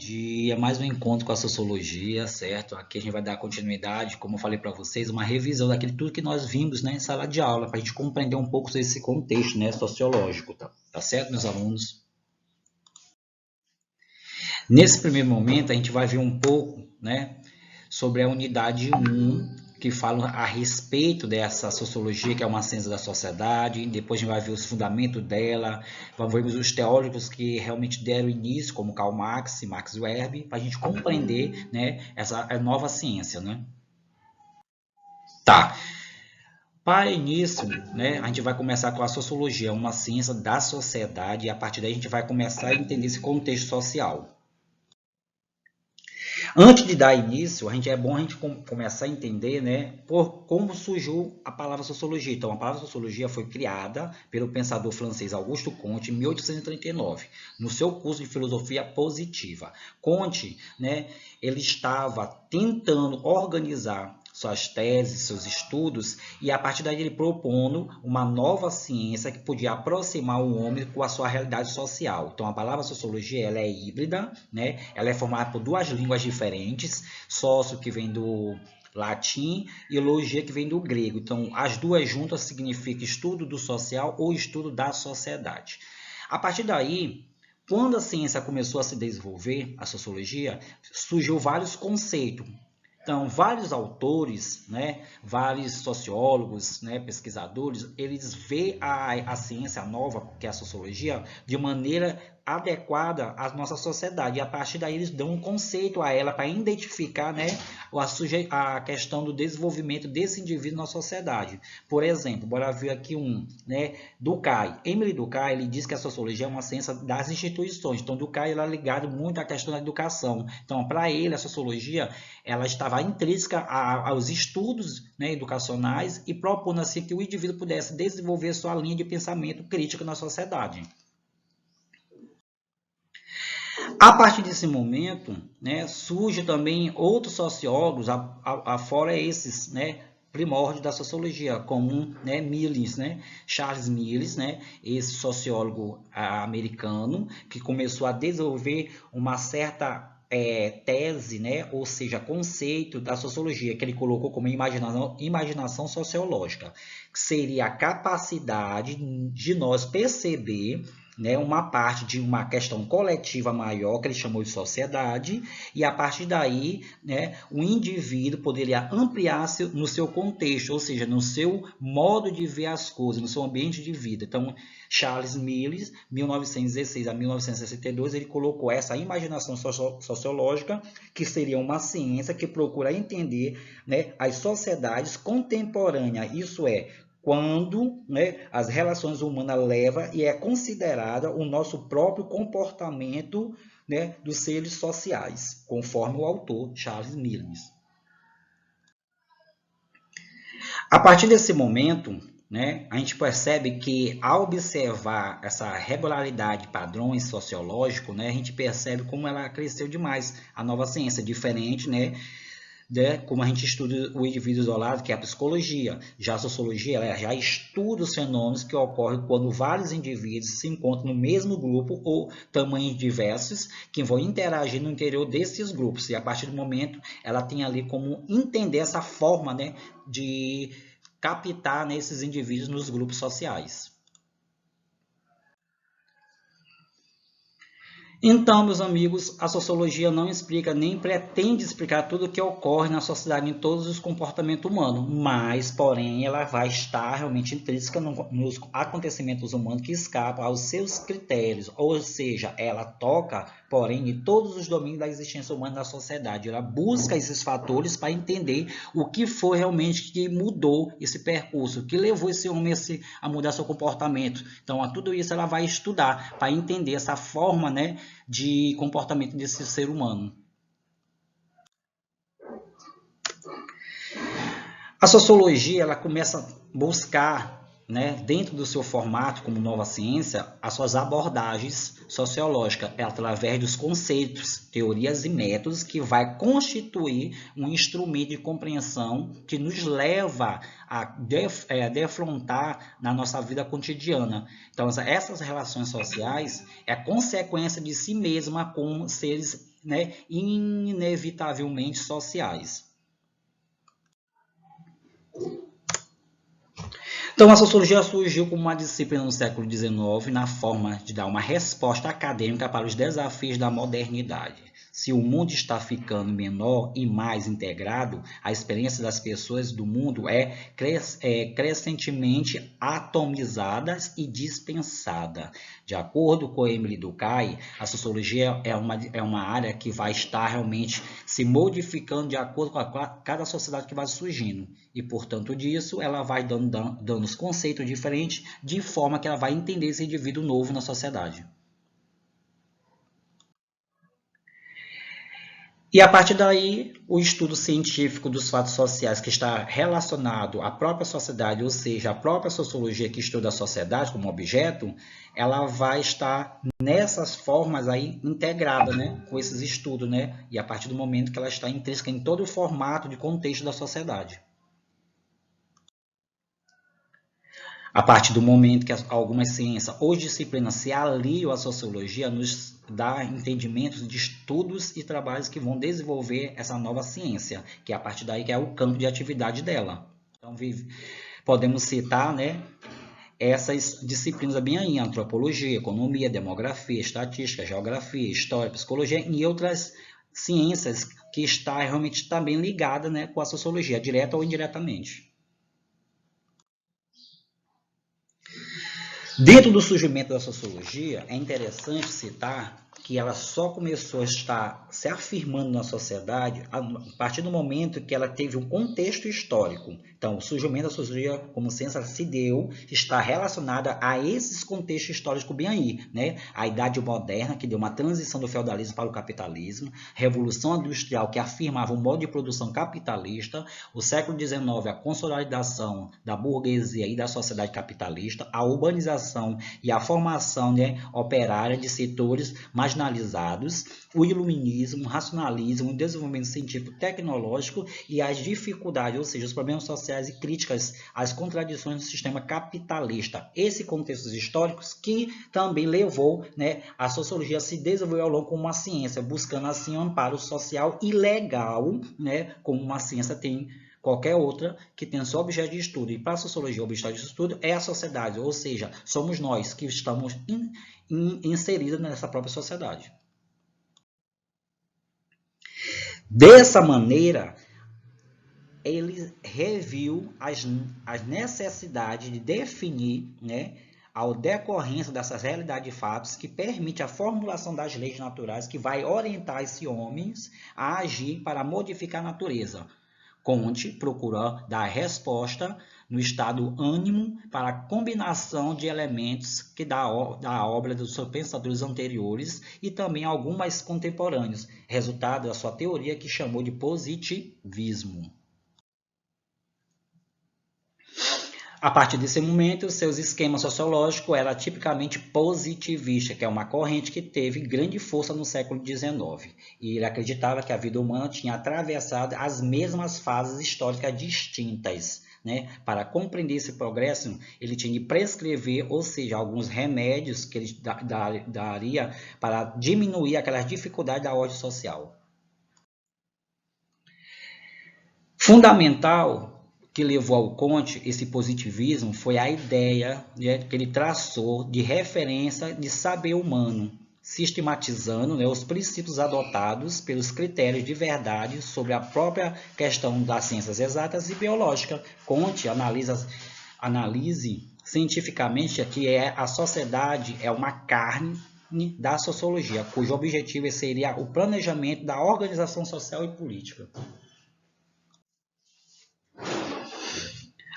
dia, mais um encontro com a sociologia, certo? Aqui a gente vai dar continuidade, como eu falei para vocês, uma revisão daquilo tudo que nós vimos, né, em sala de aula, para a gente compreender um pouco desse contexto, né, sociológico, tá certo, meus alunos? Nesse primeiro momento, a gente vai ver um pouco, né, sobre a unidade 1, que fala a respeito dessa sociologia, que é uma ciência da sociedade. Depois a gente vai ver os fundamentos dela, vamos ver os teóricos que realmente deram início, como Karl Marx e Max Weber, para a gente compreender, né, essa nova ciência, né? Tá. Para início, né, a gente vai começar com a sociologia, uma ciência da sociedade, e a partir daí a gente vai começar a entender esse contexto social. Antes de dar início, é bom a gente começar a entender, né, por como surgiu a palavra sociologia. Então, a palavra sociologia foi criada pelo pensador francês Auguste Comte em 1839, no seu curso de filosofia positiva. Comte, né, ele estava tentando organizar suas teses, seus estudos, e a partir daí ele propondo uma nova ciência que podia aproximar o homem com a sua realidade social. Então, a palavra sociologia ela é híbrida, né? Ela é formada por duas línguas diferentes, sócio que vem do latim e logia que vem do grego. Então, as duas juntas significam estudo do social ou estudo da sociedade. A partir daí, quando a ciência começou a se desenvolver, a sociologia, surgiu vários conceitos. Então, vários autores, né, vários sociólogos, né, pesquisadores, eles veem a ciência nova, que é a sociologia, de maneira adequada à nossa sociedade. E a partir daí eles dão um conceito a ela para identificar, né, a questão do desenvolvimento desse indivíduo na sociedade. Por exemplo, bora ver aqui né, Durkheim. Emile Durkheim, ele diz que a sociologia é uma ciência das instituições. Então, Durkheim era ligado muito à questão da educação. Então, para ele, a sociologia ela estava intrínseca aos estudos, né, educacionais e propondo assim que o indivíduo pudesse desenvolver sua linha de pensamento crítico na sociedade. A partir desse momento, né, surge também outros sociólogos, afora esses, né, primórdios da sociologia, como né, Miles, né, Charles Miles, né, esse sociólogo americano, que começou a desenvolver uma certa tese, né, ou seja, conceito da sociologia, que ele colocou como imaginação sociológica, que seria a capacidade de nós perceber, né, uma parte de uma questão coletiva maior, que ele chamou de sociedade, e a partir daí, né, o indivíduo poderia ampliar no seu contexto, ou seja, no seu modo de ver as coisas, no seu ambiente de vida. Então, Charles Miles, 1916 a 1962, ele colocou essa imaginação sociológica, que seria uma ciência que procura entender, né, as sociedades contemporâneas, isso é, quando, né, as relações humanas levam e é considerada o nosso próprio comportamento, né, dos seres sociais, conforme o autor Charles Miles. A partir desse momento, né, a gente percebe que ao observar essa regularidade de padrões sociológicos, né, a gente percebe como ela cresceu demais, a nova ciência, diferente, né, como a gente estuda o indivíduo isolado, que é a psicologia. Já a sociologia ela já estuda os fenômenos que ocorrem quando vários indivíduos se encontram no mesmo grupo ou tamanhos diversos, que vão interagir no interior desses grupos. E a partir do momento, ela tem ali como entender essa forma, né, de captar nesses indivíduos nos grupos sociais. Então, meus amigos, a sociologia não explica nem pretende explicar tudo o que ocorre na sociedade em todos os comportamentos humanos, mas, porém, ela vai estar realmente intrínseca nos acontecimentos humanos que escapam aos seus critérios, ou seja, ela toca, porém, em todos os domínios da existência humana na sociedade. Ela busca esses fatores para entender o que foi realmente que mudou esse percurso, o que levou esse homem a mudar seu comportamento. Então, a tudo isso ela vai estudar para entender essa forma, né, de comportamento desse ser humano. A sociologia ela começa a buscar, né, dentro do seu formato como nova ciência, as suas abordagens sociológicas através dos conceitos, teorias e métodos que vai constituir um instrumento de compreensão que nos leva a defrontar na nossa vida cotidiana. Então, essas relações sociais é consequência de si mesma como seres né, inevitavelmente sociais. Então, a sociologia surgiu como uma disciplina no século XIX na forma de dar uma resposta acadêmica para os desafios da modernidade. Se o mundo está ficando menor e mais integrado, a experiência das pessoas do mundo é crescentemente atomizada e dispensada. De acordo com Emily Durkheim, a sociologia é uma área que vai estar realmente se modificando de acordo com cada sociedade que vai surgindo. E, portanto, disso, ela vai dando os conceitos diferentes, de forma que ela vai entender esse indivíduo novo na sociedade. E a partir daí, o estudo científico dos fatos sociais que está relacionado à própria sociedade, ou seja, a própria sociologia que estuda a sociedade como objeto, ela vai estar nessas formas aí integrada, né, com esses estudos, né, e a partir do momento que ela está intrínseca em todo o formato de contexto da sociedade. A partir do momento que algumas ciências ou disciplinas se aliam à sociologia, nos dá entendimentos de estudos e trabalhos que vão desenvolver essa nova ciência, que é a partir daí que é o campo de atividade dela. Então, podemos citar, né, essas disciplinas bem aí, antropologia, economia, demografia, estatística, geografia, história, psicologia e outras ciências que está realmente também ligada, né, com a sociologia, direta ou indiretamente. Dentro do surgimento da sociologia, é interessante citar que ela só começou a estar se afirmando na sociedade a partir do momento que ela teve um contexto histórico. Então, o surgimento da sociologia como ciência se deu, está relacionada a esses contextos históricos bem aí, né? A Idade Moderna, que deu uma transição do feudalismo para o capitalismo, Revolução Industrial, que afirmava um modo de produção capitalista, o século XIX, a consolidação da burguesia e da sociedade capitalista, a urbanização e a formação, né, operária de setores marginalizados, o iluminismo, o racionalismo, o desenvolvimento científico tecnológico e as dificuldades, ou seja, os problemas sociais e críticas às contradições do sistema capitalista. Esse contextos históricos que também levou, né, a sociologia a se desenvolver ao longo como uma ciência, buscando assim um amparo social e legal, né, como uma ciência tem qualquer outra que tenha seu objeto de estudo. E para a sociologia, o objeto de estudo é a sociedade, ou seja, somos nós que estamos inseridos nessa própria sociedade. Dessa maneira, ele reviu as necessidades de definir, né, ao decorrência dessas realidades de fatos que permite a formulação das leis naturais que vai orientar esses homens a agir para modificar a natureza. Conte procura dar resposta no estado ânimo para a combinação de elementos que da obra dos seus pensadores anteriores e também algumas contemporâneos, resultado da sua teoria que chamou de positivismo. A partir desse momento, seus esquemas sociológicos eram tipicamente positivistas, que é uma corrente que teve grande força no século XIX. E ele acreditava que a vida humana tinha atravessado as mesmas fases históricas distintas. Né? Para compreender esse progresso, ele tinha de prescrever, ou seja, alguns remédios que ele daria para diminuir aquelas dificuldades da ordem social. Fundamental que levou ao Comte esse positivismo foi a ideia, né, que ele traçou de referência de saber humano, sistematizando, né, os princípios adotados pelos critérios de verdade sobre a própria questão das ciências exatas e biológicas. Comte analise cientificamente que a sociedade é uma carne da sociologia, cujo objetivo seria o planejamento da organização social e política.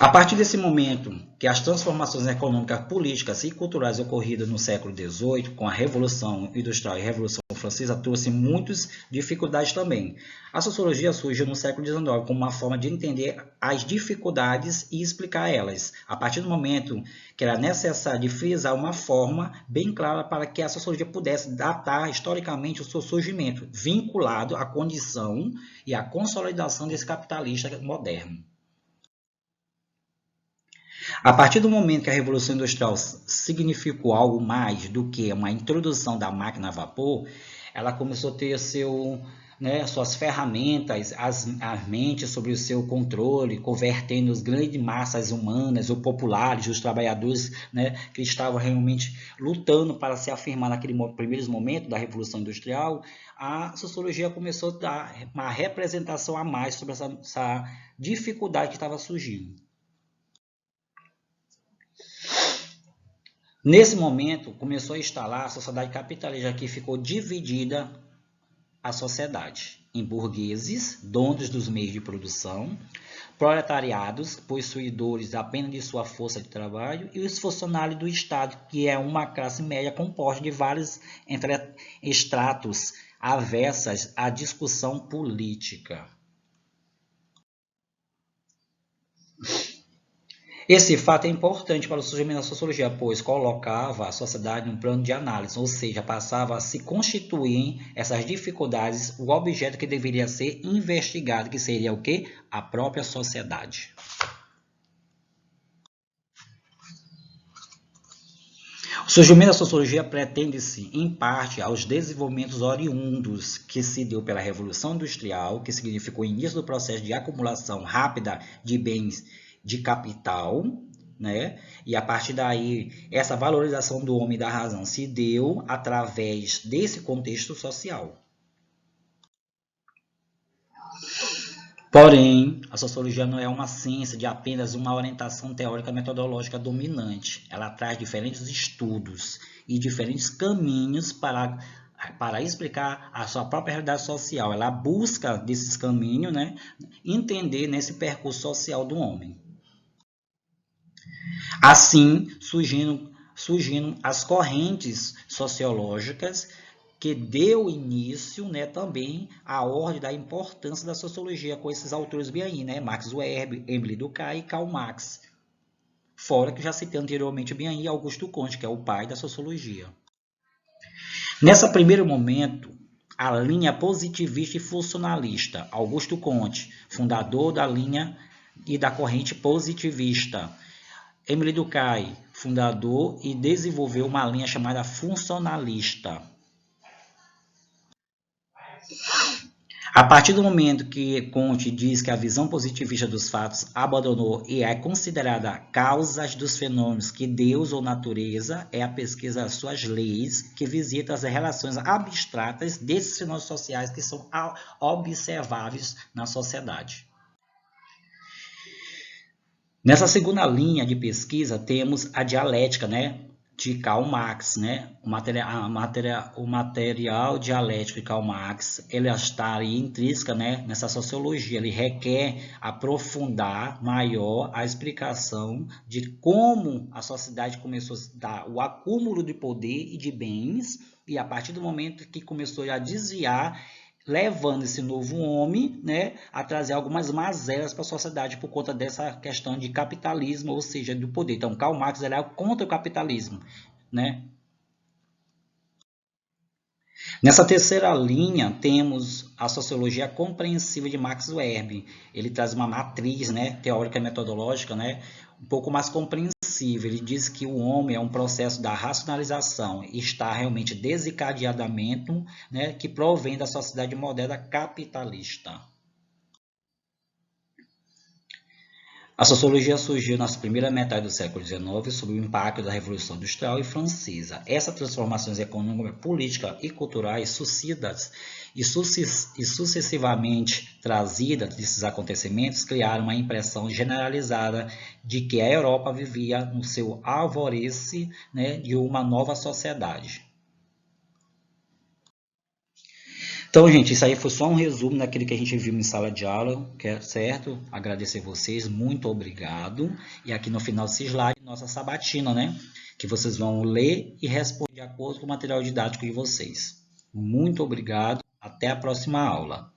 A partir desse momento que as transformações econômicas, políticas e culturais ocorridas no século XVIII, com a Revolução Industrial e a Revolução Francesa, trouxe muitas dificuldades também. A sociologia surgiu no século XIX como uma forma de entender as dificuldades e explicar elas, a partir do momento que era necessário de frisar uma forma bem clara para que a sociologia pudesse datar historicamente o seu surgimento, vinculado à condição e à consolidação desse capitalista moderno. A partir do momento que a Revolução Industrial significou algo mais do que uma introdução da máquina a vapor, ela começou a ter suas ferramentas, as mentes sobre o seu controle, convertendo as grandes massas humanas, os populares, os trabalhadores, né, que estavam realmente lutando para se afirmar naquele primeiros momentos da Revolução Industrial. A sociologia começou a dar uma representação a mais sobre essa dificuldade que estava surgindo. Nesse momento, começou a instalar a sociedade capitalista, que ficou dividida a sociedade em burgueses, donos dos meios de produção, proletariados, possuidores apenas de sua força de trabalho, e os funcionários do Estado, que é uma classe média composta de vários estratos aversas à discussão política. Esse fato é importante para o surgimento da sociologia, pois colocava a sociedade em um plano de análise, ou seja, passava a se constituir essas dificuldades, o objeto que deveria ser investigado, que seria o quê? A própria sociedade. O surgimento da sociologia pretende-se, em parte, aos desenvolvimentos oriundos que se deu pela Revolução Industrial, que significou o início do processo de acumulação rápida de bens de capital, né? E a partir daí, essa valorização do homem e da razão se deu através desse contexto social. Porém, a sociologia não é uma ciência de apenas uma orientação teórica metodológica dominante. Ela traz diferentes estudos e diferentes caminhos para explicar a sua própria realidade social. Ela busca desses caminhos, né, entender nesse percurso social do homem. Assim, surgindo as correntes sociológicas que deu início, né, também à ordem da importância da sociologia com esses autores bem aí, né, Max Weber, Émile Durkheim e Karl Marx. Fora que já citei anteriormente bem aí Augusto Comte, que é o pai da sociologia. Nesse primeiro momento, a linha positivista e funcionalista, Augusto Comte, fundador da linha e da corrente positivista. Émile Durkheim, fundador e desenvolveu uma linha chamada funcionalista. A partir do momento que Comte diz que a visão positivista dos fatos abandonou e é considerada causas dos fenômenos que Deus ou natureza, é a pesquisa das suas leis que visita as relações abstratas desses fenômenos sociais que são observáveis na sociedade. Nessa segunda linha de pesquisa temos a dialética, né, de Karl Marx, né? O material dialético de Karl Marx, ele está aí intrínseca, né, nessa sociologia. Ele requer aprofundar maior a explicação de como a sociedade começou a dar o acúmulo de poder e de bens, e a partir do momento que começou a desviar, levando esse novo homem, né, a trazer algumas mazelas para a sociedade por conta dessa questão de capitalismo, ou seja, do poder. Então, Karl Marx era contra o capitalismo, né? Nessa terceira linha, temos a sociologia compreensiva de Max Weber. Ele traz uma matriz, né, teórica e metodológica, né, um pouco mais compreensível. Ele diz que o homem é um processo da racionalização e está realmente desencadeamento, né, que provém da sociedade moderna capitalista. A sociologia surgiu na primeira metade do século XIX sob o impacto da Revolução Industrial e Francesa. Essas transformações econômicas, políticas e culturais sucedidas e sucessivamente trazidas desses acontecimentos criaram uma impressão generalizada de que a Europa vivia no seu alvoroço, né, de uma nova sociedade. Então, gente, isso aí foi só um resumo daquilo que a gente viu em sala de aula, certo? Agradecer vocês, muito obrigado. E aqui no final desse slide, nossa sabatina, né? Que vocês vão ler e responder de acordo com o material didático de vocês. Muito obrigado, até a próxima aula.